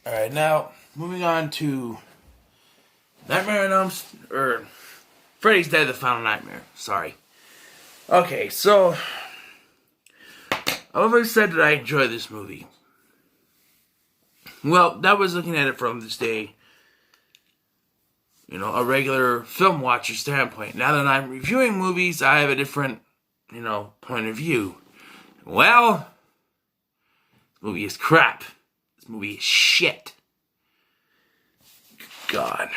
Alright, now, moving on to Nightmare on Elm Street, or Freddy's Dead, the Final Nightmare. Sorry. Okay, so, I've always said that I enjoy this movie. Well, that was looking at it from this day, a regular film watcher standpoint. Now that I'm reviewing movies, I have a different, point of view. Well, this movie is crap. This movie is shit. God.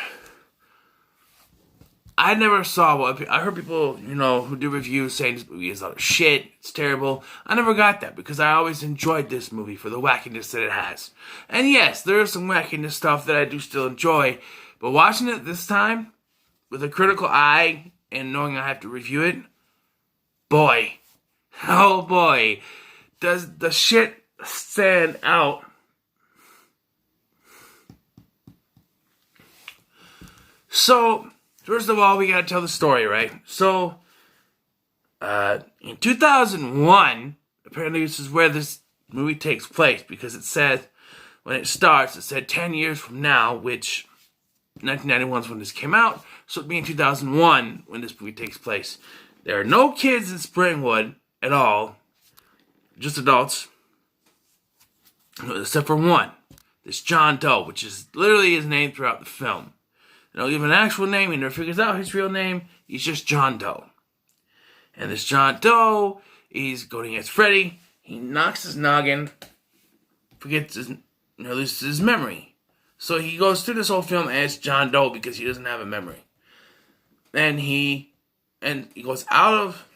I never saw what I heard people, who do reviews saying this movie is utter shit, it's terrible. I never got that because I always enjoyed this movie for the wackiness that it has. And yes, there is some wackiness stuff that I do still enjoy, but watching it this time with a critical eye and knowing I have to review it, boy, oh boy, does the shit stand out. So, first of all, we gotta tell the story, right? So, in 2001, apparently this is where this movie takes place, because it said, when it starts, it said 10 years from now, which 1991 is when this came out, so it'd be in 2001 when this movie takes place. There are no kids in Springwood at all, just adults, except for one. This John Doe, which is literally his name throughout the film. They don't give an actual name. He never figures out his real name. He's just John Doe. And this John Doe, he's going against Freddy. He knocks his noggin, forgets his, loses his memory. So he goes through this whole film as John Doe because he doesn't have a memory. And he goes out of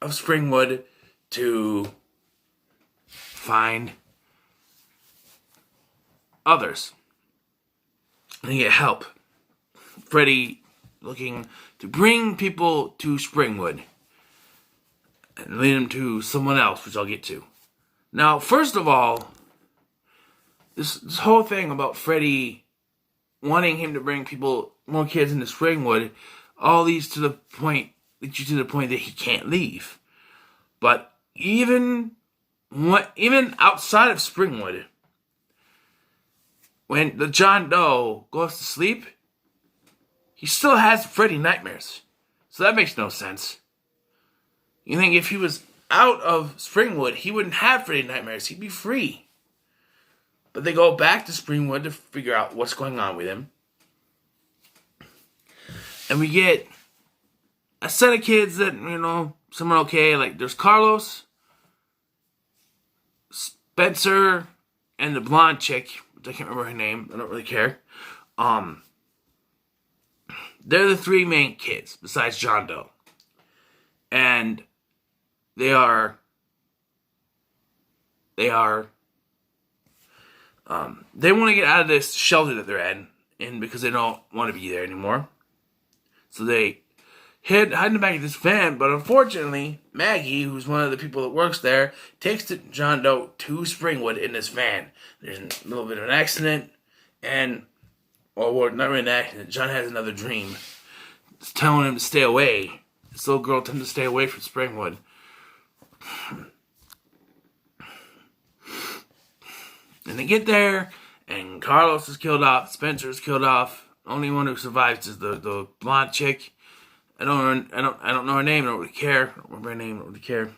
Springwood to find others. And get help. Freddy looking to bring people to Springwood and lead them to someone else, which I'll get to. Now, first of all, this whole thing about Freddy wanting him to bring more kids into Springwood, all leads you to the point that he can't leave. But even outside of Springwood, when the John Doe goes to sleep, he still has Freddy nightmares. So that makes no sense. You think if he was out of Springwood, he wouldn't have Freddy nightmares. He'd be free. But they go back to Springwood to figure out what's going on with him. And we get a set of kids that, some are okay. Like, there's Carlos, Spencer, and the blonde chick. I can't remember her name. I don't really care. They're the three main kids besides John Doe. And they want to get out of this shelter that they're in because they don't want to be there anymore. So they hide in the back of this van, but unfortunately, Maggie, who's one of the people that works there, takes John Doe to Springwood in this van. There's a little bit of an accident, and, well, not really an accident, John has another dream. It's telling him to stay away. This little girl tells him to stay away from Springwood. And they get there, and Carlos is killed off, Spencer is killed off. The only one who survives is the blonde chick. I don't know her name. I don't really care. I don't remember her name. I don't really care.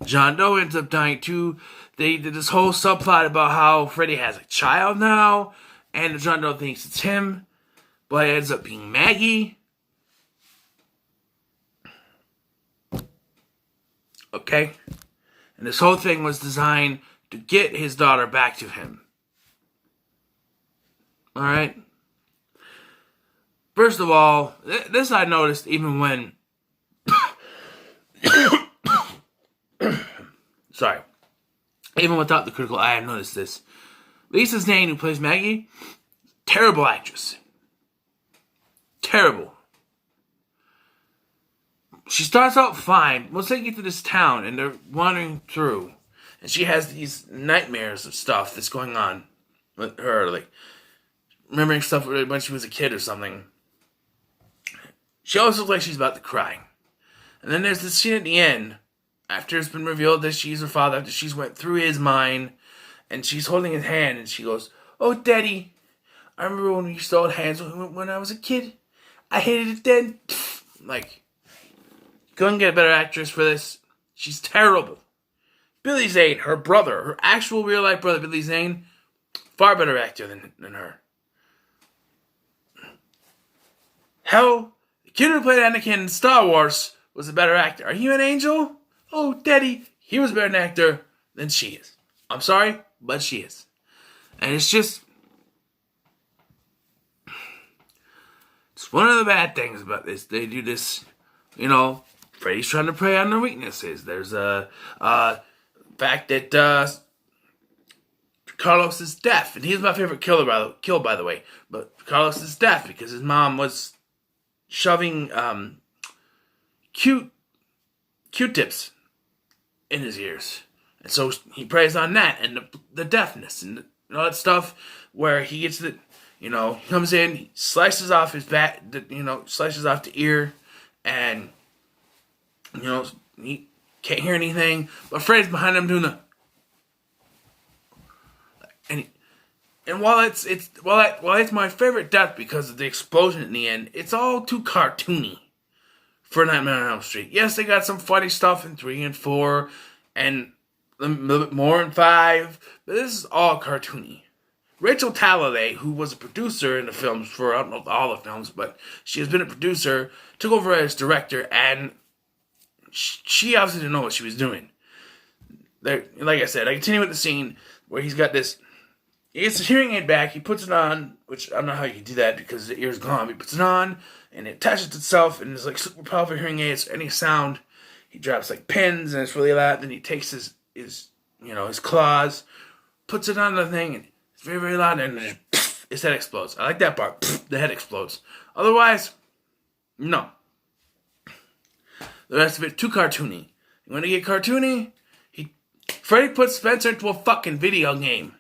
John Doe ends up dying too. They did this whole subplot about how Freddy has a child now, and John Doe thinks it's him, but it ends up being Maggie. Okay? And this whole thing was designed to get his daughter back to him. Alright? First of all, this I noticed even when... Sorry. Even without the critical eye, I noticed this. Lisa Zane, who plays Maggie, terrible actress. Terrible. She starts out fine. Once they get to this town and they're wandering through, and she has these nightmares of stuff that's going on with her, like remembering stuff when she was a kid or something. She always looks like she's about to cry. And then there's this scene at the end, after it's been revealed that she's her father, after she's went through his mind, and she's holding his hand, and she goes, Oh, Daddy, I remember when we used to hold hands when I was a kid. I hated it then. Like, couldn't get a better actress for this. She's terrible. Billy Zane, her brother, her actual real-life brother, Billy Zane, far better actor than her. Hell, the kid who played Anakin in Star Wars was a better actor. Are you an angel? Oh, Daddy, he was a better actor than she is. I'm sorry, but she is. And it's just one of the bad things about this. They do this, Freddy's trying to prey on their weaknesses. There's a fact that Carlos is deaf, and he's my favorite kill, by the way. But Carlos is deaf because his mom was shoving Q-tips in his ears, and so he preys on that and the deafness and all that stuff. Where he gets he comes in, he slices off his back, slices off the ear, and he can't hear anything. But Freddy's behind him doing the. And while it's my favorite death because of the explosion in the end, it's all too cartoony for Nightmare on Elm Street. Yes, they got some funny stuff in 3 and 4, and a little bit more in 5, but this is all cartoony. Rachel Talalay, who was a producer in the films for, I don't know all the films, but she has been a producer, took over as director, and she obviously didn't know what she was doing. Like I said, I continue with the scene where he gets his hearing aid back, he puts it on, which I don't know how you can do that because the ear's gone, but he puts it on, and it attaches itself, and it's like super powerful hearing aids, any sound, he drops like pins, and it's really loud, then he takes his claws, puts it on the thing, and it's very, very loud, and then his head explodes. I like that part. The head explodes. Otherwise, no. The rest of it, too cartoony. You want to get cartoony? Freddy puts Spencer into a fucking video game.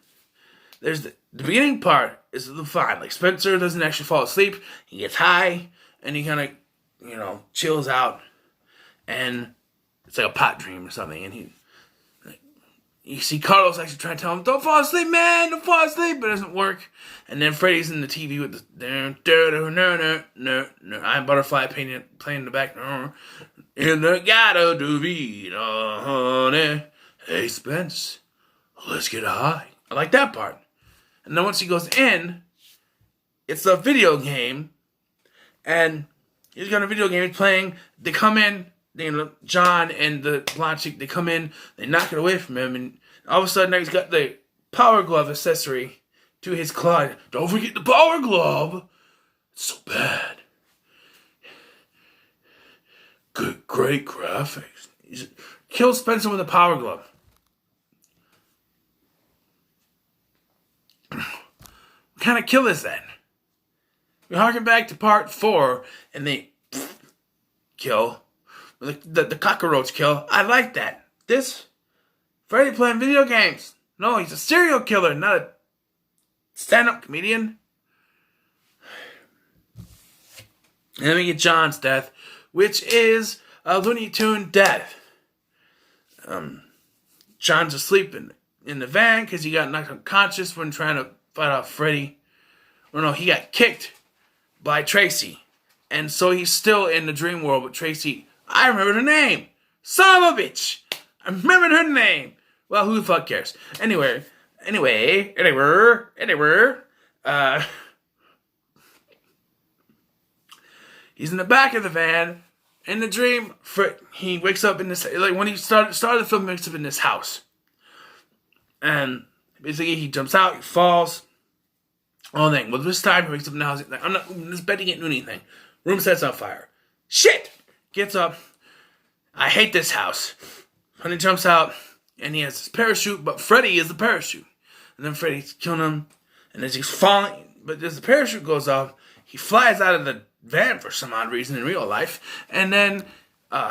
There's the beginning part is fine. Like, Spencer doesn't actually fall asleep. He gets high, and he kind of, chills out. And it's like a pot dream or something, and you see Carlos actually trying to tell him, don't fall asleep, man, don't fall asleep, but it doesn't work. And then Freddy's in the TV with the I'm Butterfly playing in the back. In the ghetto do be, honey. Hey, Spence, let's get high. I like that part. And then once he goes in, it's a video game, and he's got a video game he's playing. They come in, John and the blonde chick, they come in, they knock it away from him, and all of a sudden he's got the Power Glove accessory to his claw. Don't forget the Power Glove. It's so bad. Good, great graphics. Kill Spencer with a Power Glove. What kind of kill is that? We harken back to part 4, and they kill. The cockroach kill. I like that. This, Freddy playing video games. No, he's a serial killer, not a stand-up comedian. And then we get John's death, which is a Looney Tune death. John's asleep in the van because he got knocked unconscious when trying to fight off Freddy. Or no, he got kicked by Tracy. And so he's still in the dream world with Tracy. I remember her name. Son of a bitch. I remembered her name. Well, who the fuck cares? Anyway. He's in the back of the van. In the dream, he wakes up in this, like when he started the film, he wakes up in this house. And basically he jumps out, he falls. All thing. Well, this time he wakes up in the house. He's like, I'm not moving this bed, he can't do anything. Room sets on fire. Shit! Gets up. I hate this house. Honey jumps out, and he has his parachute, but Freddy is the parachute. And then Freddy's killing him, and as he's falling, but as the parachute goes off, he flies out of the van for some odd reason in real life, and then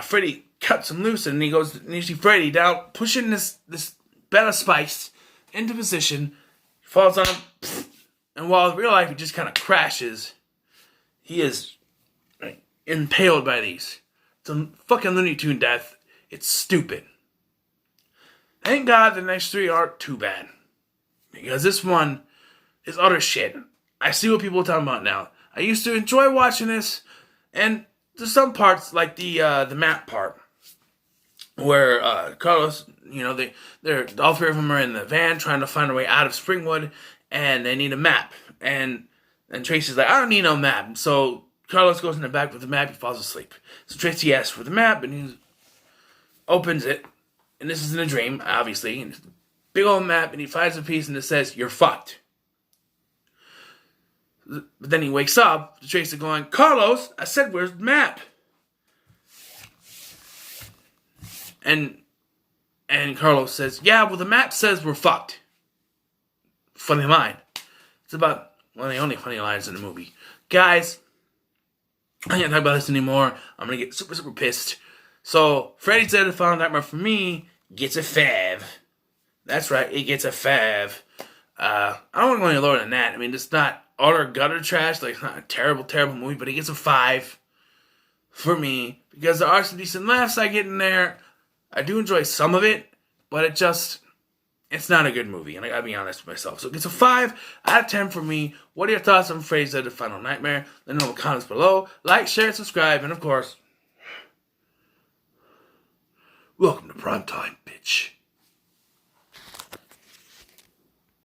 Freddy cuts him loose, and you see Freddy down, pushing this bed of spikes into position, falls on him, and while in real life he just kind of crashes, he is impaled by these. It's a fucking Looney Tune death. It's stupid. Thank God the next 3 aren't too bad. Because this one, is utter shit. I see what people are talking about now. I used to enjoy watching this, and there's some parts like the map part where Carlos, they're all three of them are in the van trying to find a way out of Springwood, and they need a map. And Tracy's like, I don't need no map. So Carlos goes in the back with the map. He falls asleep. So Tracy asks for the map, and he opens it, and this is in a dream, obviously. And it's a big old map, and he finds a piece, and it says, "You're fucked." But then he wakes up to Tracy going, "Carlos, I said, where's the map?" And Carlos says, "Yeah, well, the map says we're fucked." Funny line. It's about one of the only funny lines in the movie. Guys, I can't talk about this anymore. I'm going to get super, super pissed. So, Freddy's Dead: The Final Nightmare for me gets a 5. That's right, it gets a 5. I don't want to go any lower than that. I mean, it's not utter gutter trash. Like, it's not a terrible, terrible movie, but it gets a 5 for me. Because there are some decent laughs I get in there. I do enjoy some of it, but it's not a good movie, and I gotta be honest with myself. So it gets a 5 out of 10 for me. What are your thoughts on Freddy's Dead: The Final Nightmare? Let me know in the comments below. Like, share, subscribe, and of course, welcome to Primetime, bitch.